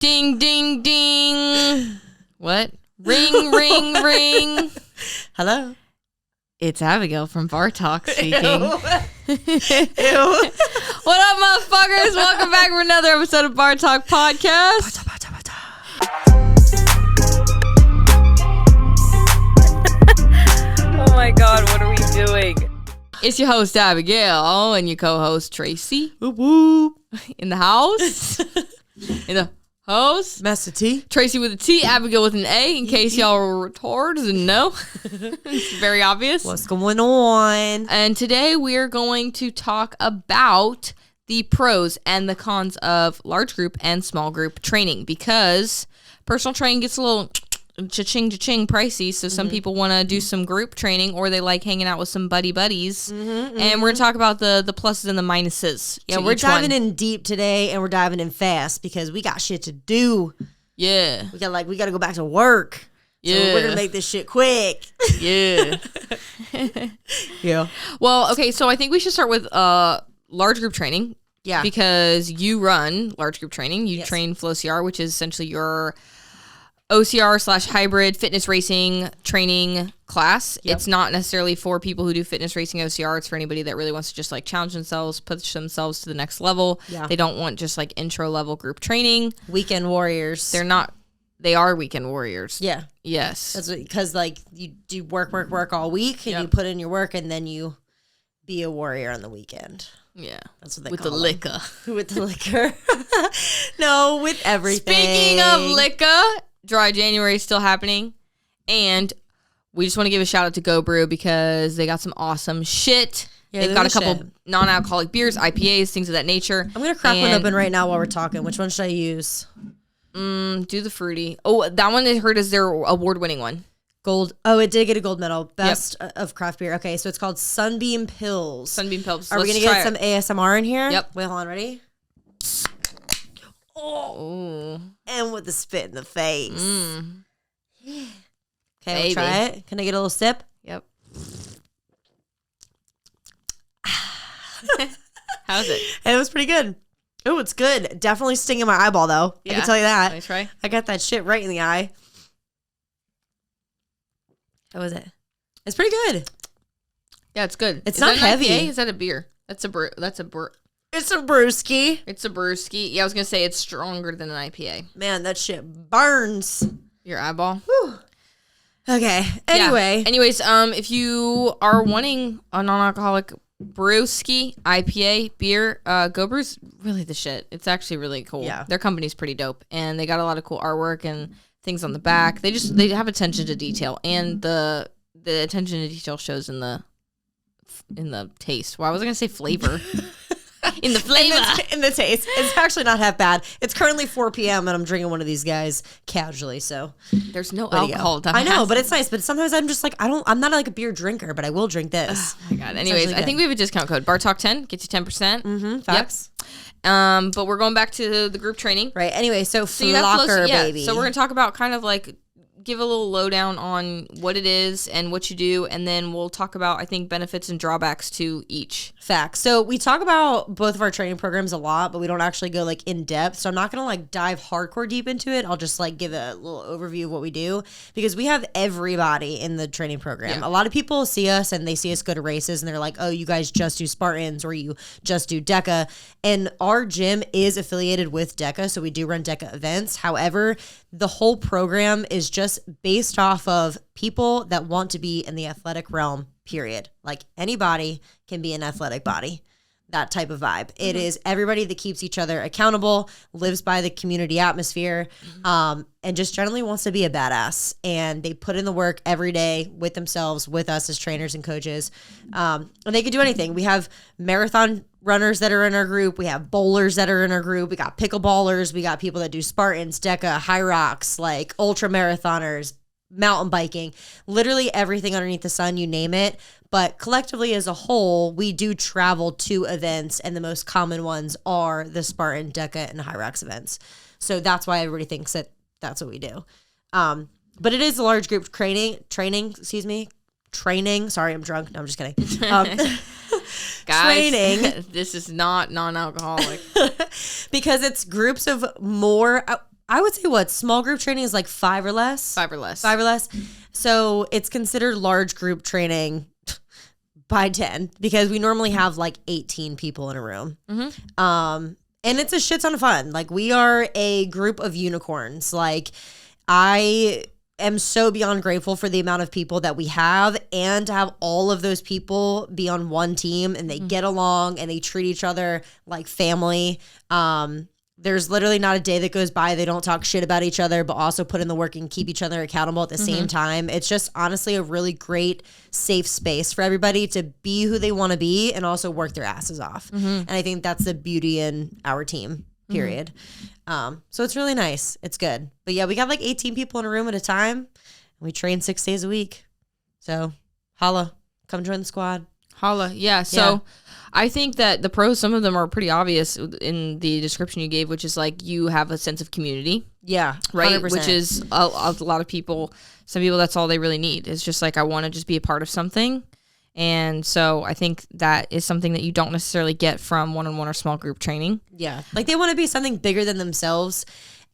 Ding, ding, ding. What? Ring, ring, ring. Hello. It's Abigail from BarTalk speaking. Ew. What up, motherfuckers? Welcome back for another episode of BarTalk Podcast. Oh my God, what are we doing? It's your host, Abigail, and your co-host, Tracey. Whoop, whoop. In the house. In the house. Master T. Tracey with a T, Abigail with an A, in case y'all were retards and know. It's very obvious. What's going on? And today we are going to talk about the pros and the cons of large group and small group training, because personal training gets a little cha-ching pricey. So some people want to do some group training, or they like hanging out with some buddies. And we're going to talk about the pluses and the minuses. Yeah, we're diving in deep today, and we're diving in fast because we got shit to do. Yeah. We got to go back to work. So we're going to make this shit quick. Yeah. Yeah. Well, okay, so I think we should start with large group training. Yeah. Because you run large group training. You train Flow CR, which is essentially your OCR/hybrid fitness racing training class. Yep. It's not necessarily for people who do fitness racing OCR. It's for anybody that really wants to just like challenge themselves, push themselves to the next level. Yeah. They don't want just like intro level group training. Weekend warriors. They are weekend warriors. Yeah. Yes. That's because like you do work all week, and you put in your work, and then you be a warrior on the weekend. Yeah. That's what they with call the liquor. With the liquor. No, with everything. Speaking of liquor, Dry January is still happening, and we just want to give a shout out to Go Brew because they got some awesome shit. Yeah, they've got a couple non-alcoholic beers, IPAs, things of that nature. I'm going to crack one open right now while we're talking. Which one should I use? Do the fruity. Oh, that one I heard is their award-winning one. Gold. Oh, it did get a gold medal. Best of craft beer. Okay, so it's called Sunbeam Pills. Sunbeam Pills. Are we going to get some ASMR in here? Yep. Wait, hold on. Ready? Oh. And with the spit in the face. Okay, we'll try it. Can I get a little sip? Yep. How's it? It was pretty good. Oh, it's good. Definitely stinging my eyeball, though. Yeah. I can tell you that. Let me try. I got that shit right in the eye. How was it? It's pretty good. Yeah, it's good. It's not heavy. IPA? Is that a beer? It's a brewski. It's a brewski. Yeah, I was going to say it's stronger than an IPA. Man, that shit burns. Your eyeball? Whew. Okay. Anyway. Yeah. Anyways, if you are wanting a non-alcoholic brewski, IPA, beer, Go Brew's really the shit. It's actually really cool. Yeah. Their company's pretty dope, and they got a lot of cool artwork and things on the back. They have attention to detail, and the attention to detail shows in the taste. Why was I going to say flavor? In the flavor. In the taste. It's actually not half bad. It's currently 4 p.m. and I'm drinking one of these guys casually, so. There's no alcohol. I know, but it's nice. But sometimes I'm just like, I'm not like a beer drinker, but I will drink this. Oh my God. Anyways, I think we have a discount code. BarTalk 10 gets you 10%. Facts. Yep. But we're going back to the group training. Right. Anyway, so Flocker, baby. So we're going to talk about kind of like give a little lowdown on what it is and what you do, and then we'll talk about, I think, benefits and drawbacks to each. Facts. So we talk about both of our training programs a lot, but we don't actually go like in depth. So I'm not going to like dive hardcore deep into it. I'll just like give a little overview of what we do, because we have everybody in the training program. Yeah. A lot of people see us and they see us go to races and they're like, oh, you guys just do Spartans or you just do DECA. And our gym is affiliated with DECA, so we do run DECA events. However, the whole program is just based off of people that want to be in the athletic realm, period. Like anybody can be an athletic body, that type of vibe. It is everybody that keeps each other accountable, lives by the community atmosphere, and just generally wants to be a badass. And they put in the work every day with themselves, with us as trainers and coaches. And they could do anything. We have marathon runners that are in our group. We have bowlers that are in our group. We got pickleballers. We got people that do Spartans, DECA, high rocks, like ultra marathoners, mountain biking, literally everything underneath the sun, you name it. But collectively as a whole, we do travel to events, and the most common ones are the Spartan, DECA, and high rocks events. So that's why everybody thinks that that's what we do. But it is a large group training. Sorry, I'm drunk. No, I'm just kidding. Guys, training. This is not non-alcoholic. Because it's groups of more, I would say small group training is like 5 or less. 5 or less. 5 or less. So it's considered large group training by 10 because we normally have like 18 people in a room. And it's a shit ton of fun. Like we are a group of unicorns. Like I am so beyond grateful for the amount of people that we have and to have all of those people be on one team and they get along and they treat each other like family. There's literally not a day that goes by they don't talk shit about each other, but also put in the work and keep each other accountable at the same time. It's just honestly a really great, safe space for everybody to be who they want to be and also work their asses off. And I think that's the beauty in our team, period. So it's really nice. It's good. But yeah, we got like 18 people in a room at a time. And we train 6 days a week. So holla, come join the squad. Holla. Yeah. So I think that the pros, some of them are pretty obvious in the description you gave, which is like you have a sense of community. Yeah. Right. 100%. Which is a lot of people, some people, that's all they really need. It's just like, I want to just be a part of something. And so I think that is something that you don't necessarily get from one-on-one or small group training. Yeah. Like they want to be something bigger than themselves.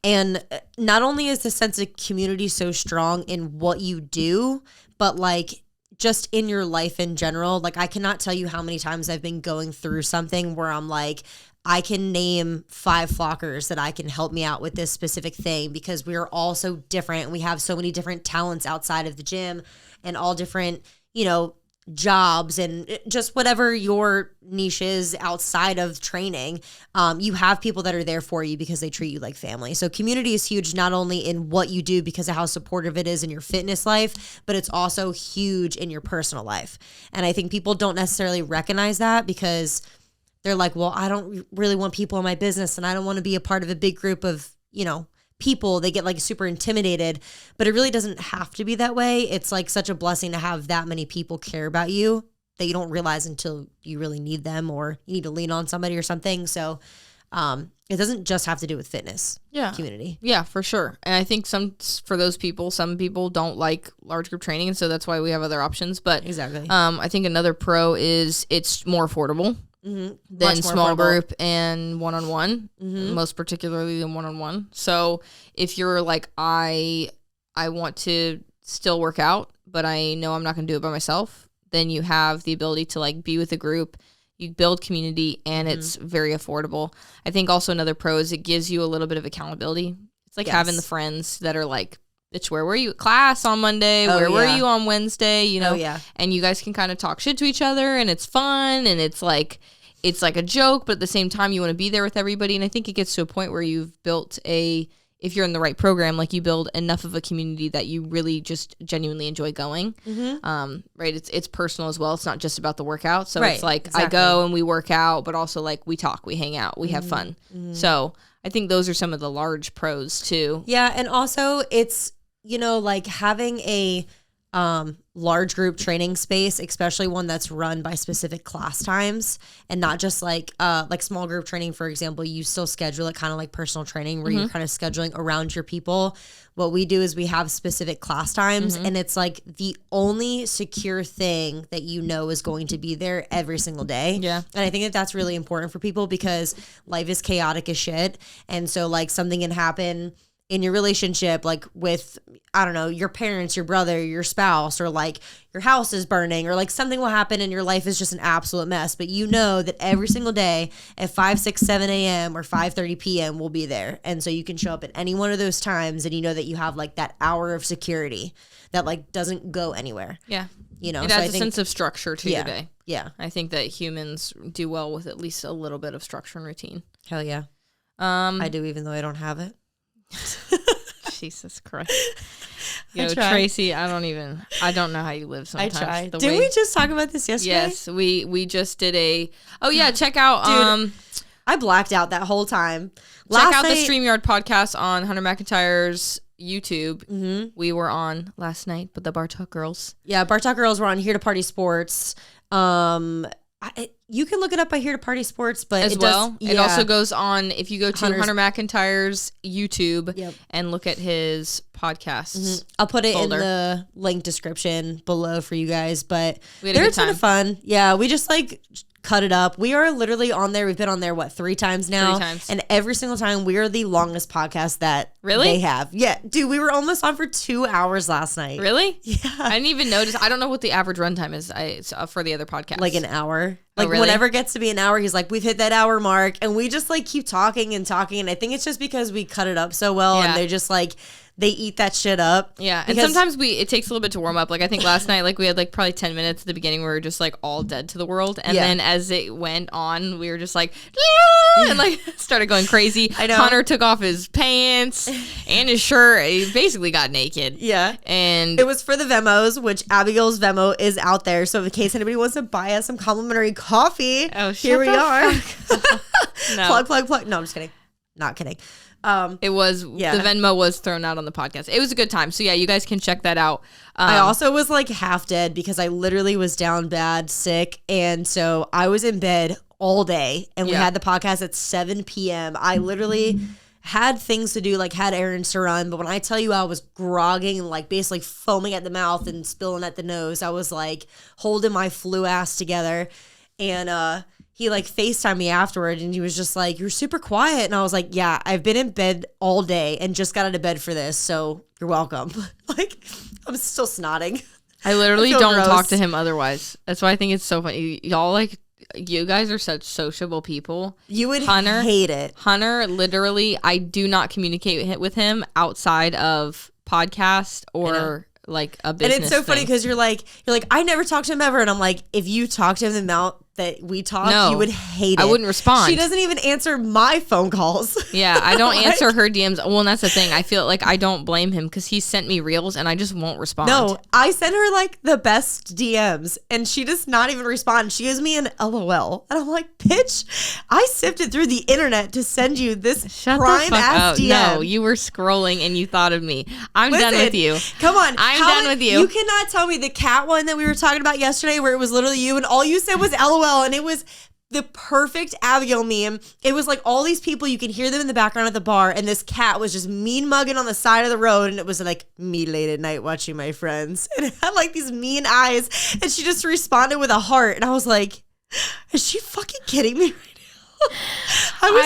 And not only is the sense of community so strong in what you do, but like just in your life in general. Like I cannot tell you how many times I've been going through something where I'm like, I can name 5 flockers that I can help me out with this specific thing because we are all so different. We have so many different talents outside of the gym and all different, jobs and just whatever your niche is outside of training. You have people that are there for you because they treat you like family. So community is huge, not only in what you do because of how supportive it is in your fitness life, but it's also huge in your personal life. And I think people don't necessarily recognize that because they're like, well, I don't really want people in my business and I don't want to be a part of a big group of, people. They get like super intimidated, but it really doesn't have to be that way. It's like such a blessing to have that many people care about you that you don't realize until you really need them or you need to lean on somebody or something. So it doesn't just have to do with fitness community. Yeah, for sure. And I think for those people, some people don't like large group training. And so that's why we have other options. But exactly. I think another pro is it's more affordable. Than small group and one-on-one, most particularly than one-on-one. So if you're like, I want to still work out, but I know I'm not going to do it by myself, then you have the ability to like be with a group, you build community, and it's very affordable. I think also another pro is it gives you a little bit of accountability. It's like having the friends that are like, bitch, where were you at class on Monday? Where were you on Wednesday? And you guys can kind of talk shit to each other and it's fun and it's like a joke, but at the same time you want to be there with everybody. And I think it gets to a point where you've built if you're in the right program, like you build enough of a community that you really just genuinely enjoy going. Right. It's personal as well. It's not just about the workout. So it's like I go and we work out, but also like we talk, we hang out, we have fun. So I think those are some of the large pros too. Yeah. And also it's, like having a large group training space, especially one that's run by specific class times and not just like small group training, for example, you still schedule it kind of like personal training where you're kind of scheduling around your people. What we do is we have specific class times and it's like the only secure thing that is going to be there every single day. Yeah. And I think that that's really important for people because life is chaotic as shit. And so like something can happen in your relationship, like with, I don't know, your parents, your brother, your spouse, or like your house is burning, or like something will happen and your life is just an absolute mess. But you know that every single day at 5, 6, 7 a.m. or 5:30 p.m. we'll be there. And so you can show up at any one of those times and you know that you have like that hour of security that like doesn't go anywhere. Yeah. It adds a sense of structure to your day. Yeah. I think that humans do well with at least a little bit of structure and routine. Hell yeah. I do, even though I don't have it. Jesus Christ. Tracey, I don't know how you live sometimes. I try. Didn't we just talk about this yesterday? Yes, we just did check out Dude, I blacked out that whole time. Check out the StreamYard podcast on Hunter McIntyre's YouTube. We were on last night with the BarTalk girls. Yeah, BarTalk girls were on Here to Party Sports. You can look it up by Here to Party Sports, but it also goes on if you go to Hunter McIntyre's YouTube and look at his podcast. I'll put it in the link description below for you guys, but they're a ton of fun. Yeah, we just like cut it up. We are literally on there. We've been on there, 3 times now? 3 times. And every single time, we are the longest podcast that really they have. Yeah, dude, we were almost on for 2 hours last night. Really? Yeah. I didn't even notice. I don't know what the average runtime is for the other podcast. Like an hour. Really? Whenever it gets to be an hour, he's like, we've hit that hour mark. And we just keep talking and talking. And I think it's just because we cut it up so well. And they're just they eat that shit up. Yeah. And sometimes it takes a little bit to warm up. I think last night, we had probably 10 minutes at the beginning where we were just all dead to the world. And then as it went on, we were just and started going crazy. I know. Hunter took off his pants and his shirt. He basically got naked. Yeah. And it was for the Vemos, which Abigail's Venmo is out there. So in case anybody wants to buy us some complimentary coffee, here we are. No. Plug. No, I'm just kidding. Not kidding. It was the Venmo was thrown out on the podcast. It was a good time. So yeah, you guys can check that out. I also was half dead because I literally was down bad, sick. And so I was in bed all day and we had the podcast at 7 p.m. I literally had things to do, had errands to run. But when I tell you I was grogging and basically foaming at the mouth and spilling at the nose, I was holding my flu ass together. And he FaceTimed me afterward and he was just you're super quiet. And I was like, yeah, I've been in bed all day and just got out of bed for this. So you're welcome. I'm still snotting. I literally don't talk to him otherwise. That's why I think it's so funny. Y'all you guys are such sociable people. You would hate it. Hunter, literally, I do not communicate with him outside of podcast or a business. And it's so funny because you're like, I never talk to him ever. And I'm like, if you talk to him the amount that we talk, you would hate it. I wouldn't respond. She doesn't even answer my phone calls. Yeah, I don't answer her DMs. Well, and that's the thing. I feel I don't blame him because he sent me reels and I just won't respond. No, I send her the best DMs and she does not even respond. She gives me an LOL. And I'm like, bitch, I sifted through the internet to send you this prime ass DM. No, you were scrolling and you thought of me. Listen, done with you. Come on. I'm done with you. You cannot tell me the cat one that we were talking about yesterday where it was literally you and all you said was LOL. And it was the perfect Abigail meme. It was all these people, you can hear them in the background at the bar, and this cat was just mean mugging on the side of the road, and it was me late at night watching my friends. And it had these mean eyes, and she just responded with a heart. And I was like, is she fucking kidding me right now? I was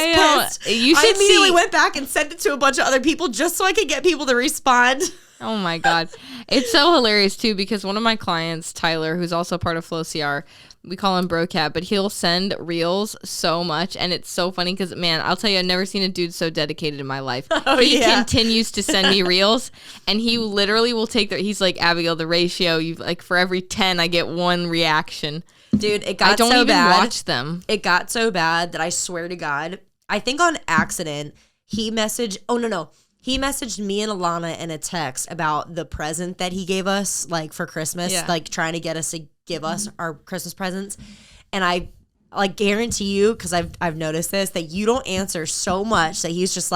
pissed. I immediately went back and sent it to a bunch of other people just so I could get people to respond. Oh my God. It's so hilarious too because one of my clients, Tyler, who's also part of Flow CR, we call him BroCat, but he'll send reels so much and it's so funny because man, I'll tell you, I've never seen a dude so dedicated in my life. He continues to send me reels and he literally will take he's like, Abigail, the ratio, you for every 10 I get 1 reaction. Dude, it got so bad. I don't even watch them. It got so bad that I swear to God, I think on accident, he messaged, he messaged me and Alana in a text about the present that he gave us, for Christmas, trying to get us to give us our Christmas presents. And I guarantee you, because I've noticed this, that you don't answer so much that he's just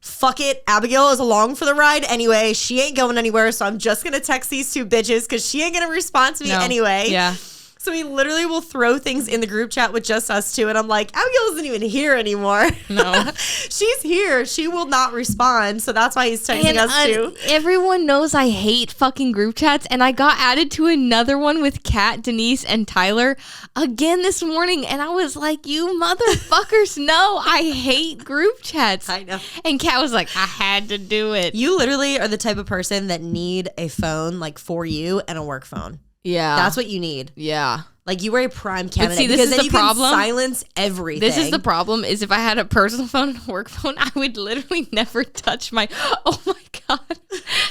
fuck it, Abigail is along for the ride anyway. She ain't going anywhere, so I'm just going to text these 2 bitches because she ain't going to respond to me anyway. Yeah. So he literally will throw things in the group chat with just us 2. And I'm like, Abigail isn't even here anymore. No. She's here. She will not respond. So that's why he's texting us too. Everyone knows I hate fucking group chats. And I got added to another one with Kat, Denise, and Tyler again this morning. And I was like, you motherfuckers know I hate group chats. I know. And Kat was like, I had to do it. You literally are the type of person that need a phone for you and a work phone. Yeah. That's what you need. Yeah. You were a prime candidate. But see, this is the problem. Can silence everything. This is the problem, is if I had a personal phone and a work phone, I would literally never touch my... Oh my God.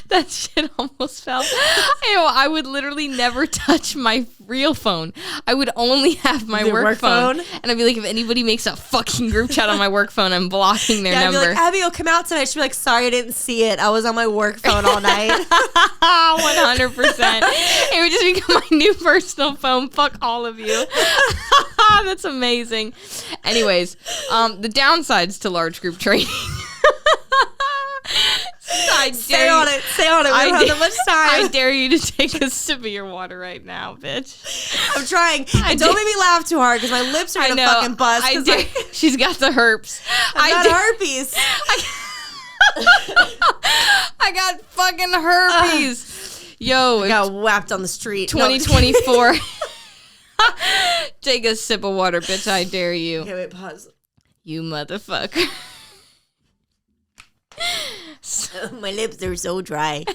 That shit almost fell. I would literally never touch my real phone. I would only have my work phone. And I'd be like, if anybody makes a fucking group chat on my work phone, I'm blocking their number. I'd be like, Abigail, come out tonight. She'd be like, sorry, I didn't see it. I was on my work phone all night. 100%. It would just become my new personal phone. Fuck all of you. That's amazing. Anyways, the downsides to large group training. Stay on it. We don't have that much time. I dare you to take a sip of your water right now, bitch. I'm trying. Don't make me laugh too hard because my lips are gonna fucking bust. She's got the herpes. I got herpes. I got fucking herpes. Yo, I got whacked on the street. 2024. Take a sip of water, bitch. I dare you. Okay, wait, pause. You motherfucker. My lips are so dry.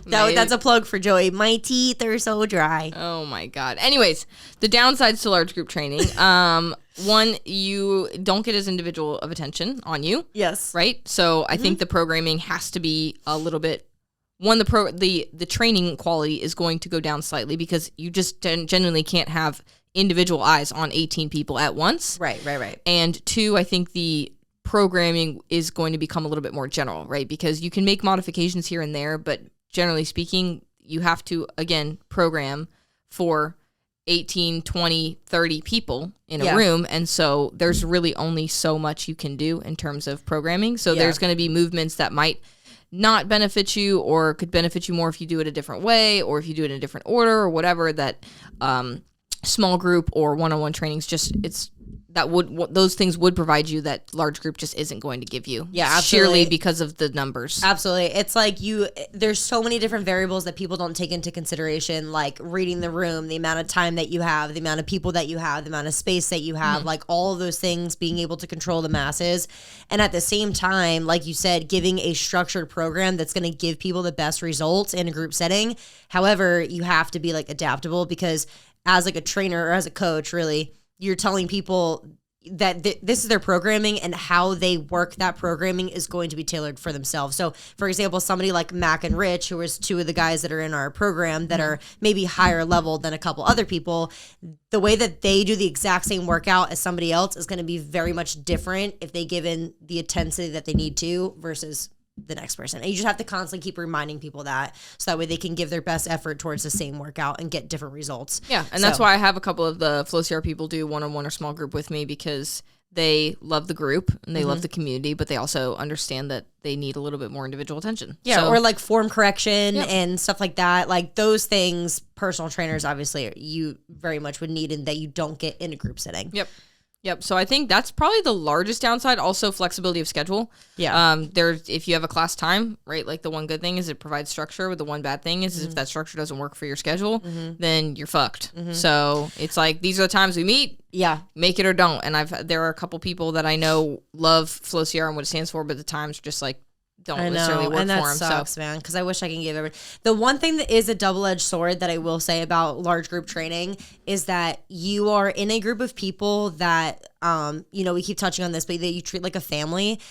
That's a plug for Joey. My teeth are so dry. Oh my God. Anyways, the downsides to large group training. One, you don't get as individual of attention on you. Yes. Right? So I think the programming has to be a little bit. One, the training quality is going to go down slightly because you just genuinely can't have individual eyes on 18 people at once. Right. And two, I think the programming is going to become a little bit more general, right? Because you can make modifications here and there, but generally speaking, you have to, again, program for 18, 20, 30 people in a room. And so there's really only so much you can do in terms of programming. So there's going to be movements that might not benefit you or could benefit you more if you do it a different way or if you do it in a different order or whatever that small group or one-on-one trainings those things would provide you that large group just isn't going to give you. Yeah, absolutely. Sheerly because of the numbers. Absolutely. It's like there's so many different variables that people don't take into consideration, like reading the room, the amount of time that you have, the amount of people that you have, the amount of space that you have, like all of those things, being able to control the masses. And at the same time, like you said, giving a structured program that's going to give people the best results in a group setting. However, you have to be like adaptable because as like a trainer or as a coach, really, you're telling people that this is their programming and how they work that programming is going to be tailored for themselves. So, for example, somebody like Mac and Rich, who is two of the guys that are in our program that are maybe higher level than a couple other people, the way that they do the exact same workout as somebody else is going to be very much different if they give in the intensity that they need to versus the next person. And you just have to constantly keep reminding people that so that way they can give their best effort towards the same workout and get different results. Yeah, and that's why I have a couple of the FlowCR people do one-on-one or small group with me because they love the group and they love the community, but they also understand that they need a little bit more individual attention. Yeah, or like form correction and stuff like that. Like those things, personal trainers obviously you very much would need and that you don't get in a group setting. Yep. So I think that's probably the largest downside. Also, flexibility of schedule. Yeah. If you have a class time, right? Like the one good thing is it provides structure. But the one bad thing is if that structure doesn't work for your schedule, then you're fucked. So it's like these are the times we meet. Yeah. Make it or don't. And there are a couple people that I know love FlowCR and what it stands for, but the times are just like don't necessarily work and that for them. Sucks, man. Because I wish I can give everybody. The one thing that is a double-edged sword that I will say about large group training is that you are in a group of people that, we keep touching on this, but that you treat like a family.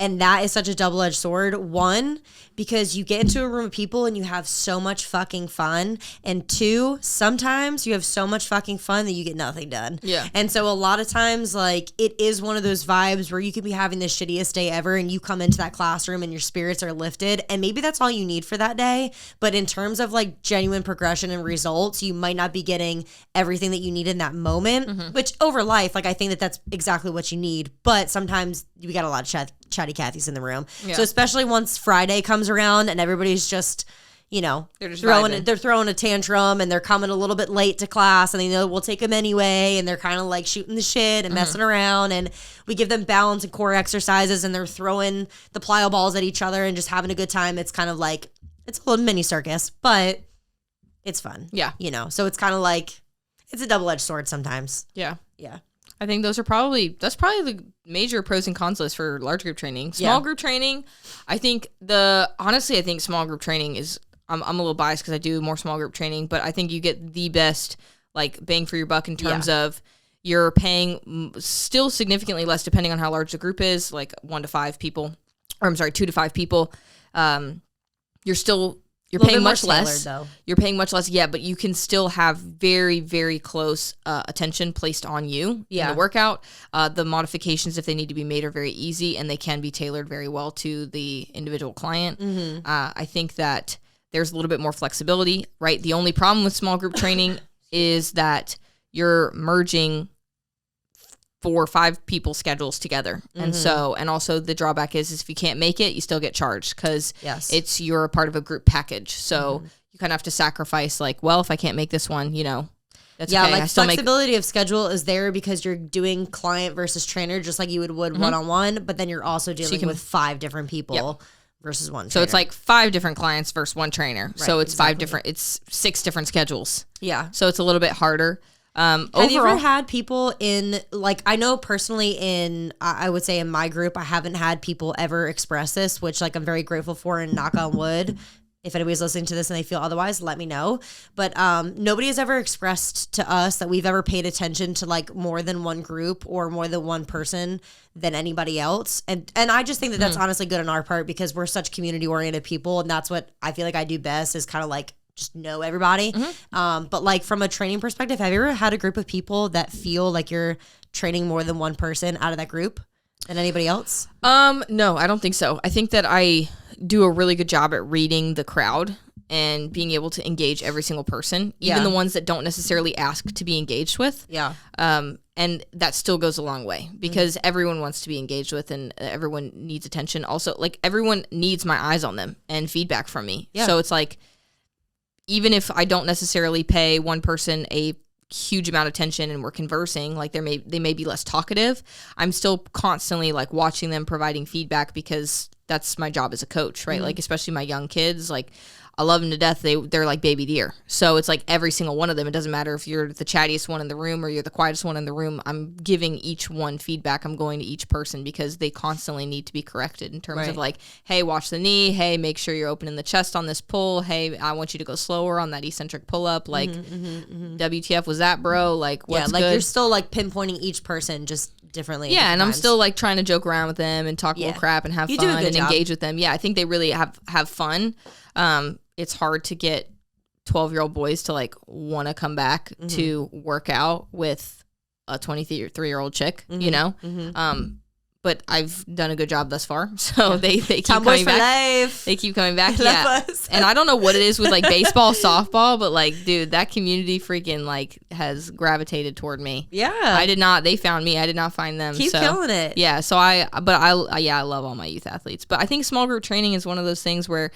And that is such a double-edged sword. One, because you get into a room of people and you have so much fucking fun. And two, sometimes you have so much fucking fun that you get nothing done. Yeah. And so a lot of times, like, it is one of those vibes where you could be having the shittiest day ever and you come into that classroom and your spirits are lifted. And maybe that's all you need for that day. But in terms of, like, genuine progression and results, you might not be getting everything that you need in that moment. Which, over life, like, I think that that's exactly what you need. But sometimes we got a lot of chatty Cathy's in the room. Yeah. So especially once Friday comes around and everybody's just, they're throwing a tantrum and they're coming a little bit late to class and they know we'll take them anyway and they're kind of like shooting the shit and messing around and we give them balance and core exercises and they're throwing the plyo balls at each other and just having a good time. It's kind of like, it's a little mini circus, but it's fun. Yeah. So it's kind of like, it's a double-edged sword sometimes. Yeah. Yeah. I think that's probably the major pros and cons list for large group training. Small group training, I think small group training is, I'm a little biased because I do more small group training, but I think you get the best like bang for your buck in terms of you're paying still significantly less depending on how large the group is, like 2 to 5 people. You're paying much less. Though. You're paying much less, but you can still have very, very close attention placed on you in the workout. The modifications, if they need to be made, are very easy, and they can be tailored very well to the individual client. I think that there's a little bit more flexibility, right? The only problem with small group training is that you're merging 4 or 5 people schedules together. And also the drawback is if you can't make it, you still get charged because you're a part of a group package. So you kind of have to sacrifice like, well, if I can't make this one, that's okay. Like flexibility of schedule is there because you're doing client versus trainer, just like you would one-on-one, but then you're also dealing with 5 different people versus one trainer. So it's like 5 different clients versus one trainer. Right, so it's 5 different, it's 6 different schedules. Yeah. So it's a little bit harder. Have you ever had people in, like, I know personally I would say in my group, I haven't had people ever express this, which, like, I'm very grateful for, and knock on wood. If anybody's listening to this and they feel otherwise, let me know. But nobody has ever expressed to us that we've ever paid attention to, like, more than one group or more than one person than anybody else. And I just think that that's honestly good on our part, because we're such community-oriented people, and that's what I feel like I do best, is kind of, like, just know everybody. But, like, from a training perspective, have you ever had a group of people that feel like you're training more than one person out of that group than anybody else? No, I don't think so. I think that I do a really good job at reading the crowd and being able to engage every single person, even the ones that don't necessarily ask to be engaged with. Yeah. And that still goes a long way, because everyone wants to be engaged with, and everyone needs attention. Also, like, everyone needs my eyes on them and feedback from me. Yeah. So it's like, even if I don't necessarily pay one person a huge amount of attention and we're conversing, like, they may be less talkative, I'm still constantly, like, watching them, providing feedback, because that's my job as a coach, right? Like, especially my young kids, like, I love them to death. They're like baby deer. So it's like every single one of them. It doesn't matter if you're the chattiest one in the room or you're the quietest one in the room. I'm giving each one feedback. I'm going to each person, because they constantly need to be corrected in terms of, like, hey, watch the knee. Hey, make sure you're opening the chest on this pull. Hey, I want you to go slower on that eccentric pull up. Like, WTF was that, bro? Like, what's like, good? you're still, like, pinpointing each person just differently. Yeah, and I'm still, like, trying to joke around with them and talk a little crap and have fun and engage with them. Yeah, I think they really have fun. It's hard to get 12-year-old boys to, like, want to come back to work out with a 23-year-old chick, you know? But I've done a good job thus far. So they keep coming back. Life. They keep coming back. Yeah. And I don't know what it is with, like, baseball, softball, but, like, dude, that community freaking, like, has gravitated toward me. Yeah. They found me. I did not find them. Keep killing it. Yeah. So I love all my youth athletes. But I think small group training is one of those things where,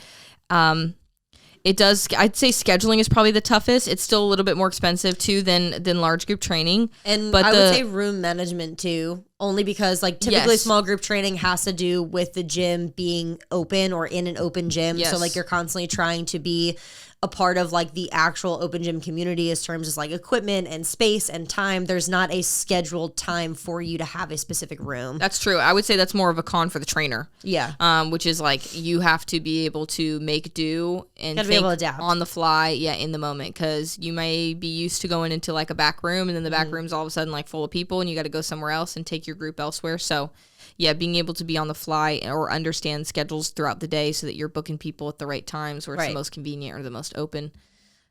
I'd say scheduling is probably the toughest. It's still a little bit more expensive too than large group training. But I would say room management too, only because, like, typically small group training has to do with the gym being open or in an open gym. So, like, you're constantly trying to be a part of, like, the actual open gym community as terms of, like, equipment and space and time. There's not a scheduled time for you to have a specific room. That's true. I would say that's more of a con for the trainer. Yeah. Which is, like, you have to be able to make do and think be able to adapt on the fly. Yeah, in the moment, because you may be used to going into, like, a back room, and then the back room's all of a sudden, like, full of people, and you got to go somewhere else and take your group elsewhere. So, yeah, being able to be on the fly or understand schedules throughout the day so that you're booking people at the right times where it's the most convenient or the most open.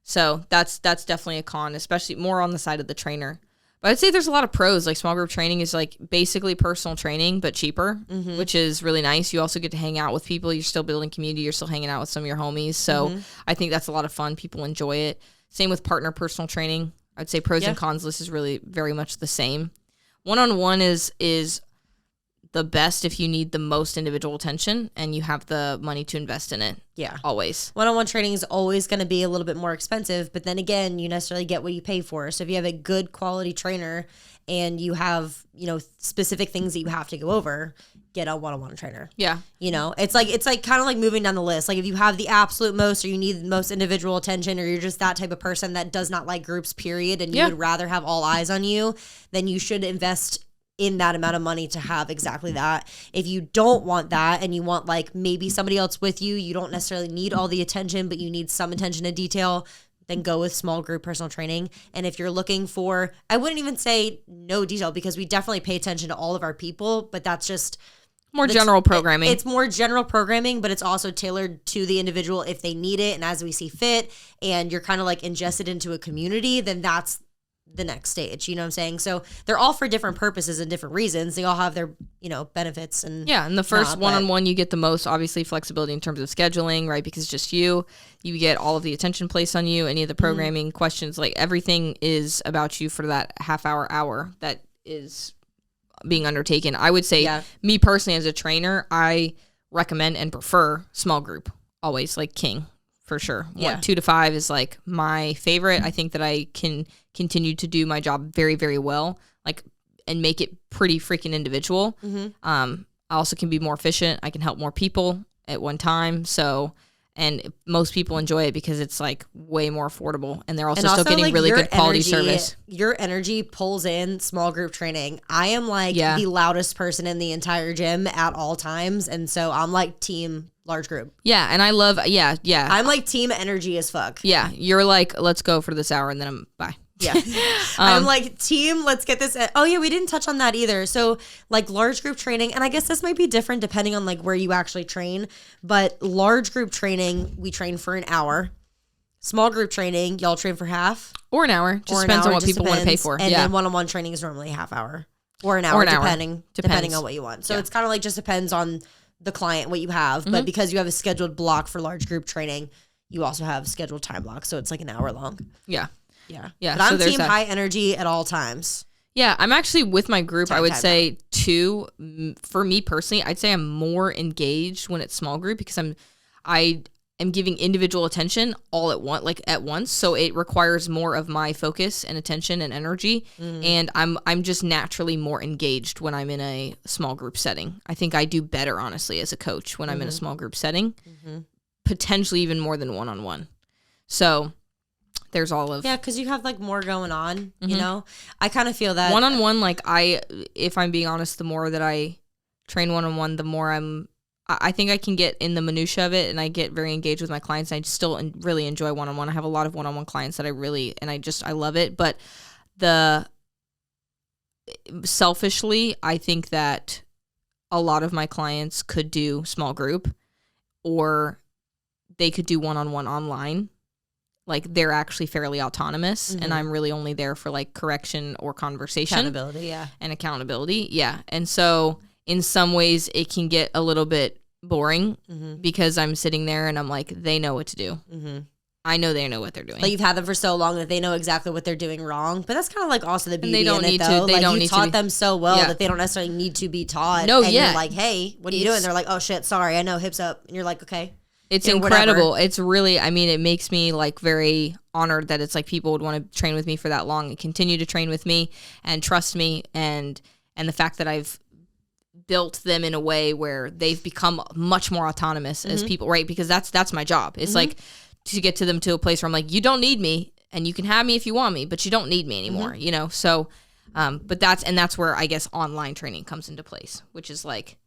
So that's definitely a con, especially more on the side of the trainer. But I'd say there's a lot of pros. Like, small group training is, like, basically personal training, but cheaper, which is really nice. You also get to hang out with people. You're still building community. You're still hanging out with some of your homies. So I think that's a lot of fun. People enjoy it. Same with partner personal training. I'd say pros and cons list is really very much the same. One-on-one is the best if you need the most individual attention and you have the money to invest in it. Yeah. Always. One-on-one training is always going to be a little bit more expensive, but then again, you necessarily get what you pay for. So if you have a good quality trainer and you have, you know, specific things that you have to go over, get a one-on-one trainer. Yeah. You know, it's like kind of like moving down the list. Like, if you have the absolute most, or you need the most individual attention, or you're just that type of person that does not like groups, period, and you would rather have all eyes on you, then you should invest in that amount of money to have exactly that. If you don't want that and you want, like, maybe somebody else with you, you don't necessarily need all the attention, but you need some attention to detail, then go with small group personal training. And if you're looking for, I wouldn't even say no detail, because we definitely pay attention to all of our people, but that's just more general programming. It's more general programming, but it's also tailored to the individual if they need it and as we see fit, and you're kind of, like, ingested into a community, then that's the next stage. You know what I'm saying? So they're all for different purposes and different reasons. They all have their, you know, benefits. And the first one-on-one, you get the most, obviously, flexibility in terms of scheduling, right? Because it's just you get all of the attention placed on you, any of the programming questions, like, everything is about you for that half hour that is being undertaken. I would say, me personally as a trainer, I recommend and prefer small group, always, like, king. For sure. 2 to 5 is, like, my favorite. I think that I can continue to do my job very, very well, like, and make it pretty freaking individual. I also can be more efficient. I can help more people at one time. So, And most people enjoy it because it's like way more affordable, and they're also still getting like really good quality service. Your energy pulls in small group training. I am like the loudest person in the entire gym at all times, and so I'm like team large group. Yeah, and I love I'm like team energy as fuck. Yeah, you're like, let's go for this hour, and then I'm bye. Yeah. I'm like, team, let's get this. Oh, yeah, we didn't touch on that either. So, like, large group training, and I guess this might be different depending on, like, where you actually train. But large group training, we train for an hour. Small group training, y'all train for half. Or an hour. Just depends on what people want to pay for. And then one-on-one training is normally a half hour. Or an hour, depending on what you want. So, it's kind of like just depends on the client, what you have. But because you have a scheduled block for large group training, you also have scheduled time blocks. So, it's like an hour long. Yeah. Yeah. But I'm team high energy at all times. Yeah, I'm actually with my group. I would say too. For me personally, I'd say I'm more engaged when it's small group because I am giving individual attention all at once. So it requires more of my focus and attention and energy. And I'm just naturally more engaged when I'm in a small group setting. I think I do better, honestly, as a coach when I'm in a small group setting, potentially even more than one-on-one. So there's all of because you have like more going on, you know. I kind of feel that one-on-one, like if I'm being honest, the more that I train one-on-one, the more I think I can get in the minutia of it, and I get very engaged with my clients. I still really enjoy one-on-one. I have a lot of one-on-one clients that I love it. But selfishly, I think that a lot of my clients could do small group, or they could do one-on-one online. Like, they're actually fairly autonomous, and I'm really only there for, like, correction or conversation. Accountability, And accountability, And so, in some ways, it can get a little bit boring because I'm sitting there and I'm like, they know what to do. I know they know what they're doing. Like, you've had them for so long that they know exactly what they're doing wrong. But that's kind of, like, also the beauty in it, though. Like, you taught them so well that they don't necessarily need to be taught. No, and you're like, hey, what are you doing? They're like, oh, shit, sorry, I know, hips up. And you're like, okay. It's incredible. Whatever. It's really, I mean, it makes me like very honored that it's like people would want to train with me for that long and continue to train with me and trust me. And the fact that I've built them in a way where they've become much more autonomous as people, right? Because that's my job. It's like to get to them to a place where I'm like, you don't need me and you can have me if you want me, but you don't need me anymore, you know? So, but that's where I guess online training comes into place, which is like,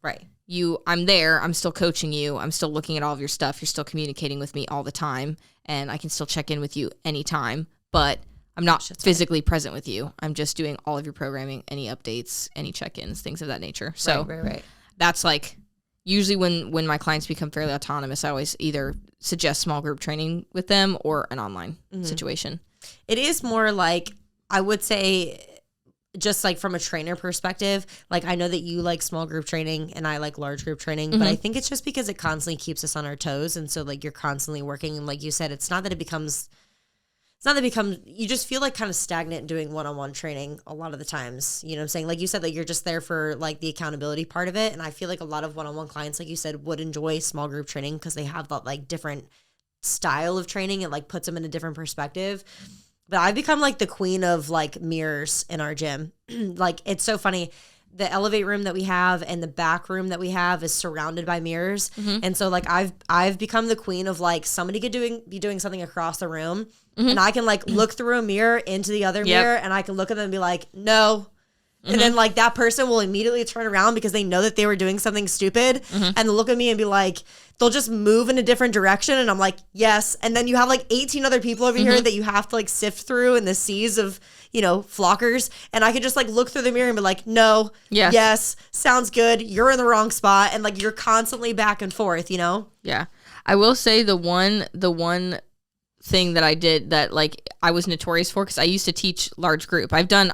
I'm there, I'm still coaching you, I'm still looking at all of your stuff, you're still communicating with me all the time, and I can still check in with you anytime, but I'm not physically present with you. I'm just doing all of your programming, any updates, any check-ins, things of that nature. So that's like, usually when my clients become fairly autonomous, I always either suggest small group training with them or an online situation. It is more like, I would say, just like from a trainer perspective, like I know that you like small group training and I like large group training, but I think it's just because it constantly keeps us on our toes. And so like you're constantly working. And like you said, it's not that it becomes, you just feel like kind of stagnant doing one-on-one training a lot of the times. You know what I'm saying? Like you said, like you're just there for like the accountability part of it. And I feel like a lot of one-on-one clients, like you said, would enjoy small group training because they have that like different style of training. It like puts them in a different perspective. But I've become like the queen of like mirrors in our gym. Like, it's so funny. The elevate room that we have and the back room that we have is surrounded by mirrors. And so like I've become the queen of like somebody could be doing something across the room and I can like look through a mirror into the other mirror and I can look at them and be like, no. And then like that person will immediately turn around because they know that they were doing something stupid and look at me and be like, they'll just move in a different direction. And I'm like, yes. And then you have like 18 other people over here that you have to like sift through in the seas of, you know, flockers. And I could just like look through the mirror and be like, no, yes, sounds good. You're in the wrong spot. And like, you're constantly back and forth, you know? Yeah. I will say the one thing that I did that like I was notorious for, because I used to teach large group. I've done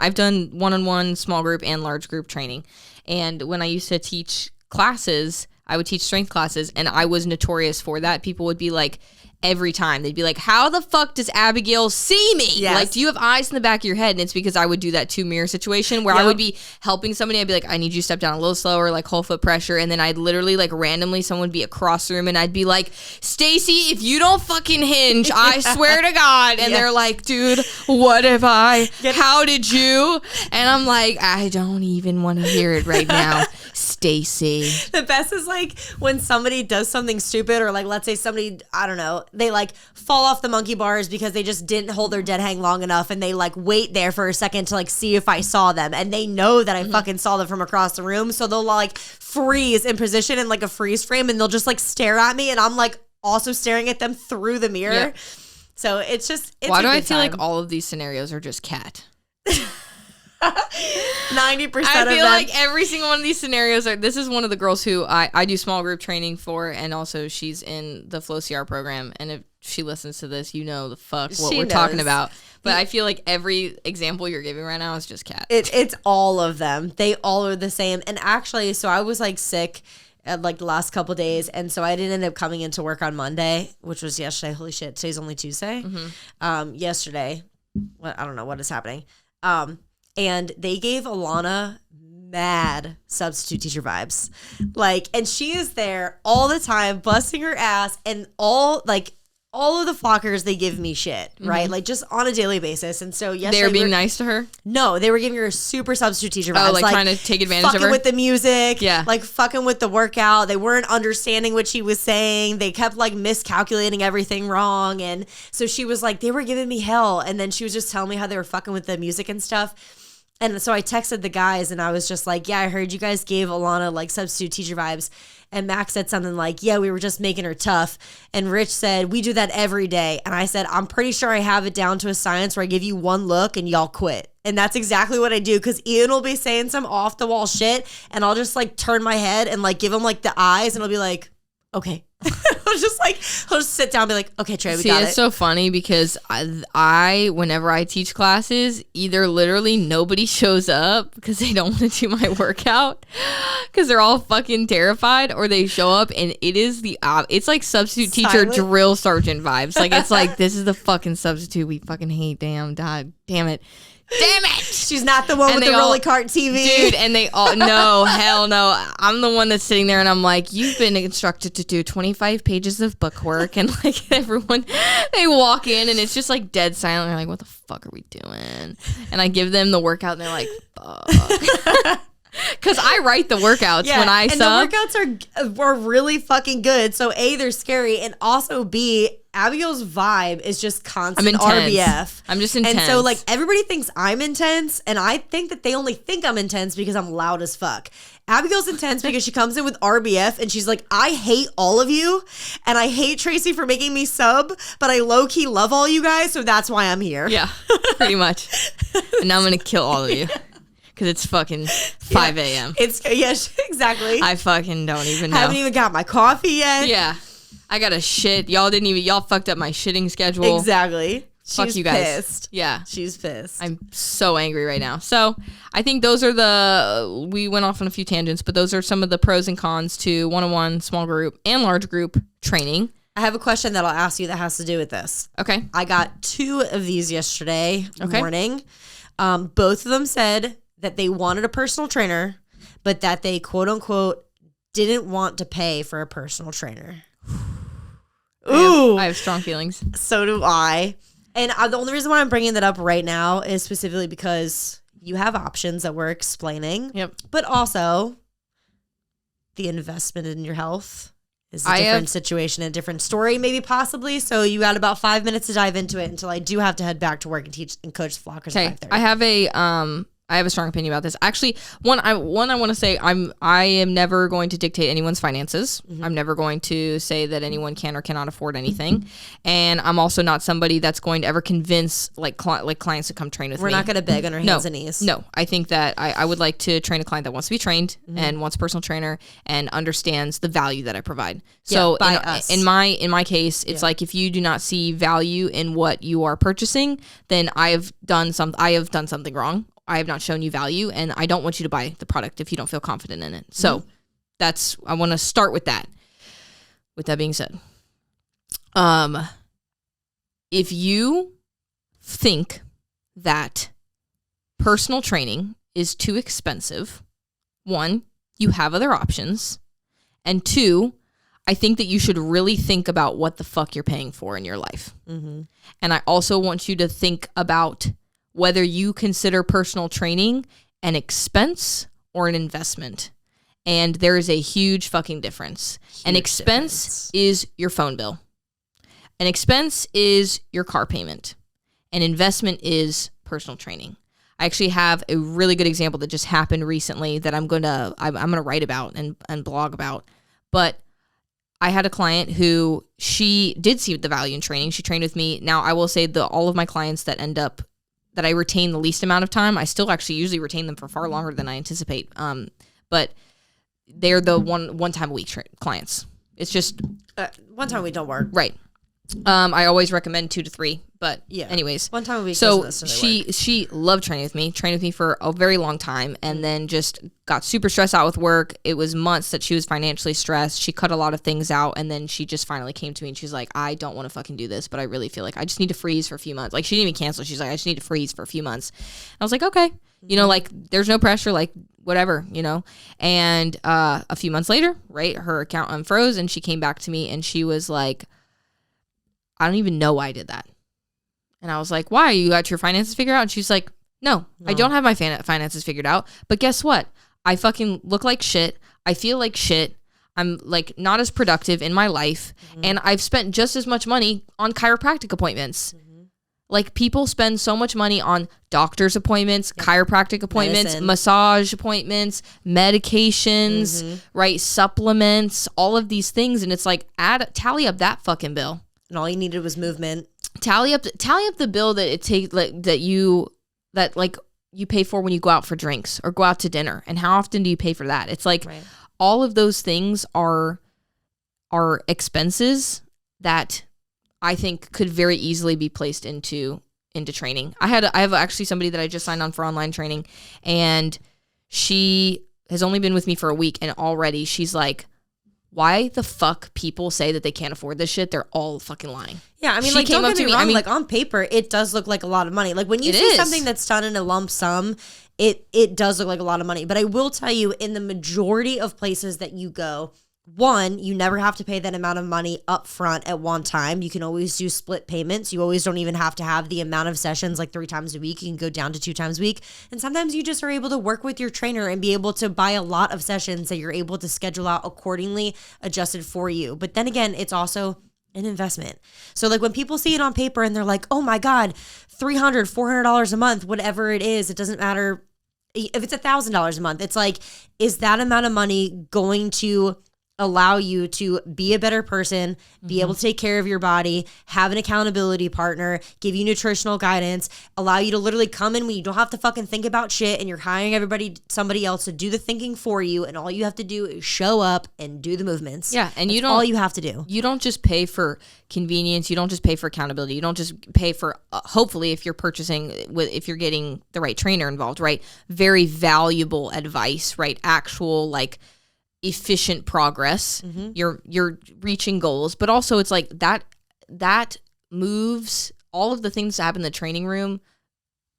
one-on-one, small group, and large group training. And when I used to teach classes, I would teach strength classes, and I was notorious for that. People would be like, every time they'd be like, how the fuck does Abigail see me? Yes. Like, do you have eyes in the back of your head? And it's because I would do that two mirror situation where I would be helping somebody. I'd be like, I need you to step down a little slower, like whole foot pressure. And then I'd literally like randomly, someone would be across the room and I'd be like, Stacy, if you don't fucking hinge, I swear to God. And they're like, dude, what if how did you? And I'm like, I don't even want to hear it right now. Stacy. The best is like when somebody does something stupid, or like let's say somebody, I don't know, they like fall off the monkey bars because they just didn't hold their dead hang long enough, and they like wait there for a second to like see if I saw them, and they know that I fucking saw them from across the room, so they'll like freeze in position in like a freeze frame, and they'll just like stare at me, and I'm like also staring at them through the mirror. Yeah. So it's why do I feel like all of these scenarios are just cat? 90% I feel like every single one of these scenarios this is one of the girls who I do small group training for, and also she's in the Flow CR program, and if she listens to this, you know the fuck what we're talking about. But I feel like every example you're giving right now is just cat. It's all of them. They all are the same. And actually, so I was like sick at like the last couple of days, and so I didn't end up coming into work on Monday, which was yesterday. Holy shit, today's only Tuesday. Yesterday, I don't know what is happening. And they gave Alana mad substitute teacher vibes. Like, and she is there all the time, busting her ass, and all of the flockers, they give me shit, right? Like, just on a daily basis. And so yesterday, they were being nice to her? No, they were giving her super substitute teacher vibes. Oh, like trying to take advantage of her? Fucking with the music. Yeah. Like, fucking with the workout. They weren't understanding what she was saying. They kept, like, miscalculating everything wrong. And so she was like, they were giving me hell. And then she was just telling me how they were fucking with the music and stuff. And so I texted the guys, and I was just like, yeah, I heard you guys gave Alana like substitute teacher vibes. And Max said something like, yeah, we were just making her tough. And Rich said, we do that every day. And I said, I'm pretty sure I have it down to a science where I give you one look and y'all quit. And that's exactly what I do, because Ian will be saying some off the wall shit, and I'll just like turn my head and like give him like the eyes, and I'll be like, okay. I'll just sit down and be like, okay, Trey, we got it. See, it's so funny because I, whenever I teach classes, either literally nobody shows up because they don't want to do my workout because they're all fucking terrified, or they show up and it is it's like substitute teacher drill sergeant vibes. Like, it's like, this is the fucking substitute we fucking hate. Damn it. Damn it! She's not the one with the rolly cart TV. Dude, and they all, no, hell no. I'm the one that's sitting there, and I'm like, you've been instructed to do 25 pages of book work, and like everyone, they walk in, and it's just like dead silent. They're like, what the fuck are we doing? And I give them the workout, and they're like, fuck. Because I write the workouts when I sub. And the workouts are really fucking good. So A, they're scary, and also B, Abigail's vibe is just constant RBF. I'm just intense. And so like everybody thinks I'm intense, and I think that they only think I'm intense because I'm loud as fuck. Abigail's intense because she comes in with RBF, and she's like, I hate all of you, and I hate Tracey for making me sub, but I low-key love all you guys, so that's why I'm here. Yeah, pretty much. And now I'm going to kill all of you. Because it's fucking 5 a.m. Yes, exactly. I fucking don't even know. Haven't even got my coffee yet. Yeah. I got to shit. Y'all fucked up my shitting schedule. Exactly. Fuck you guys. Pissed. Yeah. She's pissed. I'm so angry right now. So I think those are we went off on a few tangents, but those are some of the pros and cons to one-on-one, small group, and large group training. I have a question that I'll ask you that has to do with this. Okay. I got 2 of these yesterday morning. Both of them said that they wanted a personal trainer, but that they quote unquote didn't want to pay for a personal trainer. Ooh, I have strong feelings. So do I. And the only reason why I'm bringing that up right now is specifically because you have options that we're explaining. Yep. But also, the investment in your health is a different situation, a different story, maybe possibly. So you got about 5 minutes to dive into it until I do have to head back to work and teach and coach flockers at 5:30. I have a strong opinion about this. Actually, I want to say I am never going to dictate anyone's finances. Mm-hmm. I'm never going to say that anyone can or cannot afford anything. And I'm also not somebody that's going to ever convince clients to come train with me. We're not going to beg on our hands and knees. No, I think that I would like to train a client that wants to be trained and wants a personal trainer and understands the value that I provide. So in my case, it's like, if you do not see value in what you are purchasing, then I have done something wrong. I have not shown you value, and I don't want you to buy the product if you don't feel confident in it. So I want to start with that. With that being said, if you think that personal training is too expensive, 1, you have other options, and 2, I think that you should really think about what the fuck you're paying for in your life. Mm-hmm. And I also want you to think about whether you consider personal training an expense or an investment. And there is a huge fucking difference. An expense is your phone bill. An expense is your car payment. An investment is personal training. I actually have a really good example that just happened recently that I'm gonna write about and blog about. But I had a client who she did see the value in training. She trained with me. Now I will say all of my clients that I retain the least amount of time, I still actually usually retain them for far longer than I anticipate. But they're the one time a week clients. It's just one time a week don't work. Right. I always recommend 2 to 3, but anyways. One time a week. So she loved training with me for a very long time, and then just got super stressed out with work. It was months that she was financially stressed. She cut a lot of things out, and then she just finally came to me and she's like, I don't want to fucking do this, but I really feel like I just need to freeze for a few months. Like, she didn't even cancel. She's like, I just need to freeze for a few months. I was like, okay, like, there's no pressure, like, whatever, and a few months later, right, her account unfroze, and she came back to me and she was like, I don't even know why I did that. And I was like, why? You got your finances figured out? And she's like, no. I don't have my finances figured out. But guess what? I fucking look like shit. I feel like shit. I'm like not as productive in my life. Mm-hmm. And I've spent just as much money on chiropractic appointments. Mm-hmm. Like, people spend so much money on doctor's appointments, chiropractic appointments, massage appointments, medications, right? Supplements, all of these things. And it's like, tally up that fucking bill. And all you needed was movement. Tally up the bill that it takes, like, that you pay for when you go out for drinks or go out to dinner, and how often do you pay for that? It's like all of those things are expenses that I think could very easily be placed into training. I have actually somebody that I just signed on for online training, and she has only been with me for a week, and already she's like, why the fuck people say that they can't afford this shit? They're all fucking lying. Yeah, I mean, like, don't get me wrong. Like, on paper, it does look like a lot of money. Like, when you see something that's done in a lump sum, it does look like a lot of money. But I will tell you, in the majority of places that you go, one, you never have to pay that amount of money up front at one time. You can always do split payments. You always don't even have to have the amount of sessions like 3 times a week. You can go down to 2 times a week. And sometimes you just are able to work with your trainer and be able to buy a lot of sessions that you're able to schedule out accordingly, adjusted for you. But then again, it's also an investment. So, like, when people see it on paper and they're like, oh my God, $300, $400 a month, whatever it is, it doesn't matter. If it's $1,000 a month, it's like, is that amount of money going to allow you to be a better person, be able to take care of your body, have an accountability partner, give you nutritional guidance, allow you to literally come in when you don't have to fucking think about shit, and you're hiring somebody else to do the thinking for you, and all you have to do is show up and do the movements. Yeah, and That's all you have to do. You don't just pay for convenience. You don't just pay for accountability. You don't just pay for, hopefully, if you're if you're getting the right trainer involved, right? Very valuable advice, right? Actual, like, efficient progress. You're reaching goals, but also it's like that moves all of the things that happen in the training room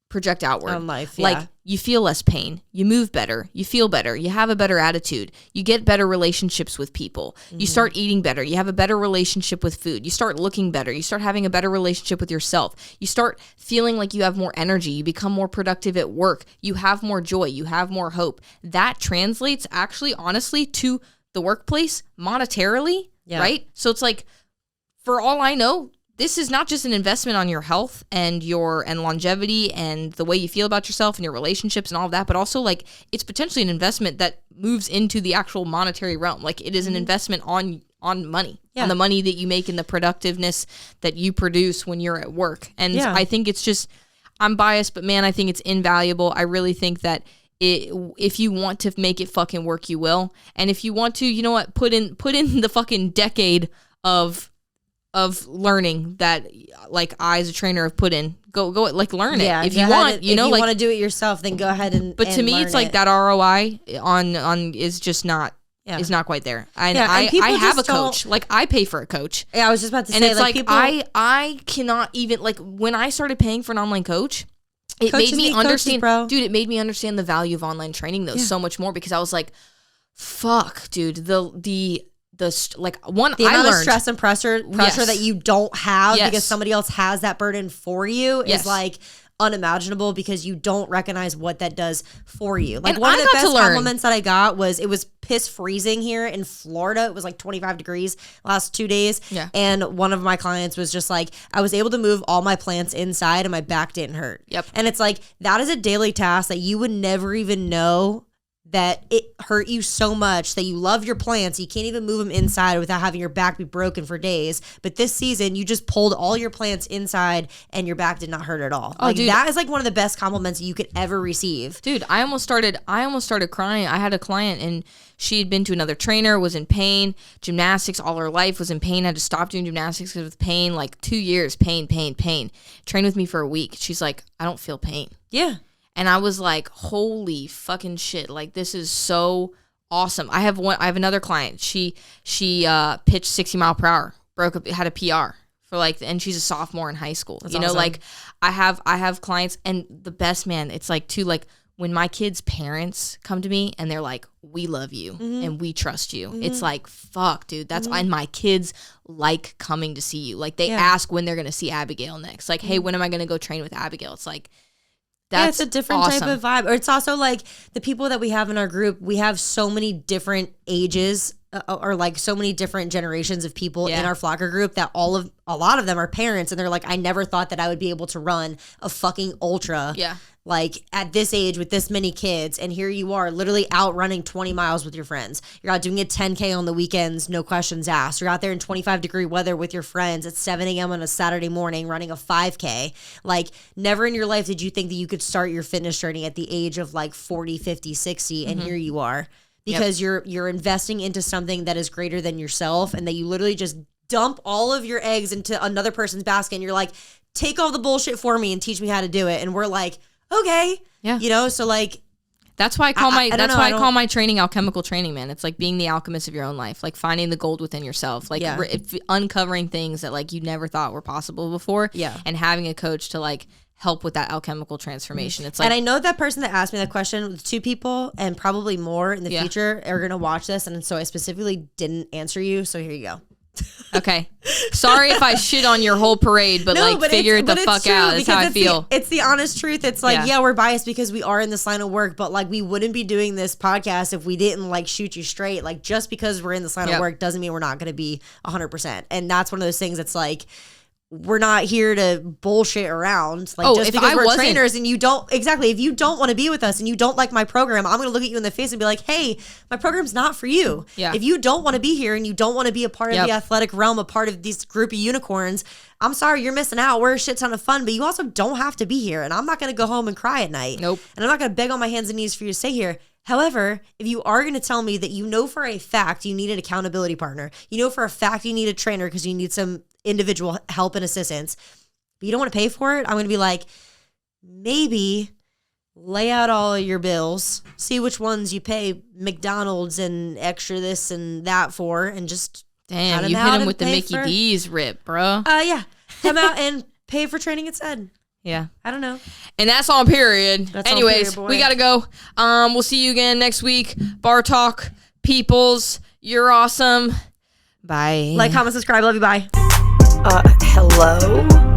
project outward on life. Like, you feel less pain, you move better, you feel better, you have a better attitude, you get better relationships with people, you start eating better, you have a better relationship with food, you start looking better, you start having a better relationship with yourself, you start feeling like you have more energy, you become more productive at work, you have more joy, you have more hope. That translates actually, honestly, to the workplace monetarily, right? So it's like, for all I know, this is not just an investment on your health and longevity and the way you feel about yourself and your relationships and all of that, but also, like, it's potentially an investment that moves into the actual monetary realm. Like, it is an investment on money, on the money that you make and the productiveness that you produce when you're at work. And I think it's just, I'm biased, but man, I think it's invaluable. I really think that if you want to make it fucking work, you will. And if you want to, you know what, put in the fucking decade of learning that, like, I as a trainer have put in, go like, learn it. If you want, you know, if you like, want to do it yourself, then go ahead and but to me, it's like that ROI on is just not is not quite there. And I have a coach. Like, I pay for a coach. Yeah, I was just about to say, and it's like I cannot even, like, when I started paying for an online coach, it made me understand, dude, it made me understand the value of online training though so much more, because I was like, fuck, dude, the amount of stress and pressure that you don't have because somebody else has that burden for you is like unimaginable because you don't recognize what that does for you. Like, and one of the best compliments that I got was, it was piss freezing here in Florida. It was like 25 degrees last 2 days. Yeah. And one of my clients was just like, I was able to move all my plants inside and my back didn't hurt. Yep. And it's like, that is a daily task that you would never even know that it hurt you so much that you love your plants. You can't even move them inside without having your back be broken for days. But this season, you just pulled all your plants inside and your back did not hurt at all. Like, dude, that is like one of the best compliments you could ever receive. Dude, I almost started crying. I had a client and she had been to another trainer, was in pain, gymnastics all her life, was in pain, had to stop doing gymnastics because of pain, like 2 years, pain. Trained with me for a week. She's like, I don't feel pain. Yeah. And I was like, holy fucking shit. Like, this is so awesome. I have another client. She pitched 60 mile per hour, had a PR for like, and she's a sophomore in high school. That's awesome. Like I have clients, and the best, man, it's like too, like when my kids' parents come to me and they're like, we love you and we trust you. It's like, fuck, dude, that's and my kids like coming to see you. Like, they ask when they're going to see Abigail next. Like, hey, when am I going to go train with Abigail? It's like, that's it's a different type of vibe. Or it's also like the people that we have in our group, we have so many different ages or like so many different generations of people in our flocker group that a lot of them are parents, and they're like, I never thought that I would be able to run a fucking ultra. Yeah. Like at this age with this many kids, and here you are literally out running 20 miles with your friends. You're out doing a 10K on the weekends, no questions asked. You're out there in 25-degree weather with your friends at 7 a.m. on a Saturday morning running a 5K. Like, never in your life did you think that you could start your fitness journey at the age of like 40, 50, 60, and here you are. Because you're investing into something that is greater than yourself, and that you literally just dump all of your eggs into another person's basket, and you're like, take all the bullshit for me and teach me how to do it. And we're like, okay. Yeah. You know, so like, that's why I call my training alchemical training, man. It's like being the alchemist of your own life, like finding the gold within yourself, like uncovering things that like you never thought were possible before. Yeah. And having a coach to like help with that alchemical transformation. It's like, and I know that person that asked me that question, 2 people and probably more in the future are going to watch this. And so I specifically didn't answer you. So here you go. Okay. Sorry if I shit on your whole parade, but figure it the fuck out. That's how I feel. It's the honest truth. It's like, we're biased because we are in this line of work, but like we wouldn't be doing this podcast if we didn't like shoot you straight. Like, just because we're in this line of work doesn't mean we're not going to be 100%. And that's one of those things that's like, we're not here to bullshit around. Like, just because we're trainers and you don't, if you don't want to be with us and you don't like my program, I'm going to look at you in the face and be like, hey, my program's not for you. Yeah. If you don't want to be here and you don't want to be a part of the athletic realm, a part of this group of unicorns, I'm sorry, you're missing out. We're a shit ton of fun, but you also don't have to be here. And I'm not going to go home and cry at night. Nope. And I'm not going to beg on my hands and knees for you to stay here. However, if you are going to tell me that you know for a fact you need an accountability partner, you know for a fact you need a trainer because you need some individual help and assistance, but you don't want to pay for it, I'm going to be like, maybe lay out all of your bills, see which ones you pay McDonald's and extra this and that for, and just you hit him with the Mickey D's rip, bro. Yeah. Come out and pay for training instead. Yeah. I don't know. And that's on period. Anyways, we got to go. We'll see you again next week. BarTalk, peoples, you're awesome. Bye. Like, comment, subscribe. Love you. Bye. Hello?